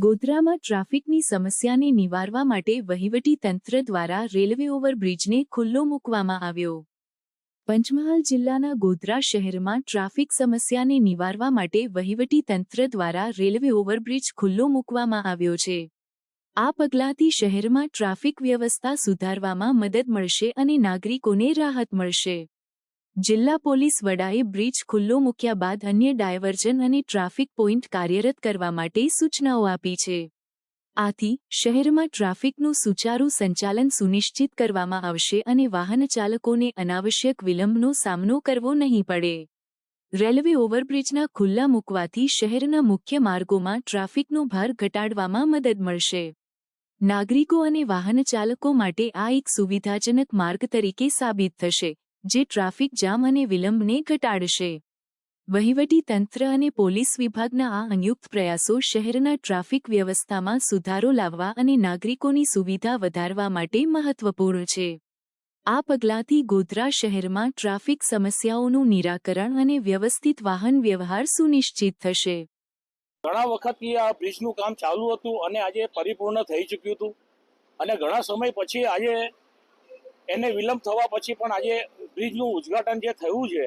ગોધરામાં ટ્રાફિકની સમસ્યાને નિવારવા માટે વહીવટી તંત્ર દ્વારા રેલવે ઓવરબ્રિજને ખુલ્લો મૂકવામાં આવ્યો. પંચમહાલ જિલ્લાના ગોધરા શહેરમાં ટ્રાફિક સમસ્યાને નિવારવા માટે વહીવટી તંત્ર દ્વારા રેલવે ઓવરબ્રિજ ખુલ્લો મૂકવામાં આવ્યો છે. આ પગલાંથી શહેરમાં ટ્રાફિક વ્યવસ્થા સુધારવામાં મદદ મળશે અને નાગરિકોને રાહત મળશે. જિલ્લા પોલીસ વડાએ બ્રિજ ખુલ્લો મૂક્યા બાદ અન્ય ડાયવર્ઝન અને ટ્રાફિક પોઇન્ટ કાર્યરત કરવા માટે સૂચનાઓ આપી છે. આથી શહેરમાં ટ્રાફિકનું સુચારુ સંચાલન સુનિશ્ચિત કરવામાં આવશે અને વાહનચાલકોને અનાવશ્યક વિલંબનો સામનો કરવો નહીં પડે. રેલવે ઓવરબ્રિજના ખુલ્લા મૂકવાથી શહેરના મુખ્ય માર્ગોમાં ટ્રાફિકનો ભાર ઘટાડવામાં મદદ મળશે. નાગરિકો અને વાહનચાલકો માટે આ એક સુવિધાજનક માર્ગ તરીકે સાબિત થશે, જે ટ્રાફિક જામ અને વિલંબને ઘટાડશે. વહીવટી તંત્ર અને પોલીસ વિભાગના આ સંયુક્ત પ્રયાસો શહેરના ટ્રાફિક વ્યવસ્થામાં સુધારો લાવવા અને નાગરિકોની સુવિધા વધારવા માટે મહત્વપૂર્ણ છે. આ પગલાંથી ગોધરા શહેરમાં ટ્રાફિક સમસ્યાઓનું નિરાકરણ અને વ્યવસ્થિત વાહન વ્યવહાર સુનિશ્ચિત થશે. ઘણા વખતથી આ બ્રિજનું કામ ચાલુ હતું અને આજે પરિપૂર્ણ થઈ ચૂક્યું હતું અને ઘણા સમય પછી આજે એને વિલંબ થવા પછી પણ આજે બ્રિજનું ઉદ્ઘાટન જે થયું છે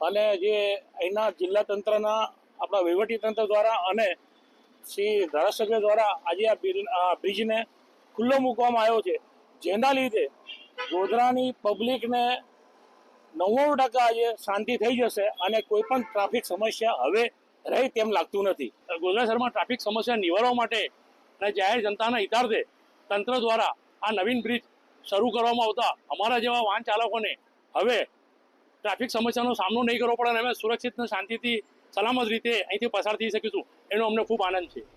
અને જે અહીંના જિલ્લા તંત્રના આપણા વહીવટી તંત્ર દ્વારા અને શ્રી ધારાસભ્ય દ્વારા આજે આ બ્રિજને ખુલ્લો મૂકવામાં આવ્યો છે, જેના લીધે ગોધરાની પબ્લિકને 99% આજે શાંતિ થઈ જશે અને કોઈ પણ ટ્રાફિક સમસ્યા હવે રહે તેમ લાગતું નથી. ગોધરા શહેરમાં ટ્રાફિક સમસ્યા નિવારવા માટે અને જાહેર જનતાના હિતાર્થે તંત્ર દ્વારા આ નવીન બ્રિજ શરૂ કરવામાં આવતા અમારા જેવા વાહન ચાલકોને હવે ટ્રાફિક સમસ્યાનો સામનો નહીં કરવો પડે અને અમે સુરક્ષિત અને શાંતિથી સલામત રીતે અહીંથી પસાર થઈ શકીશું, એનો અમને ખૂબ આનંદ છે.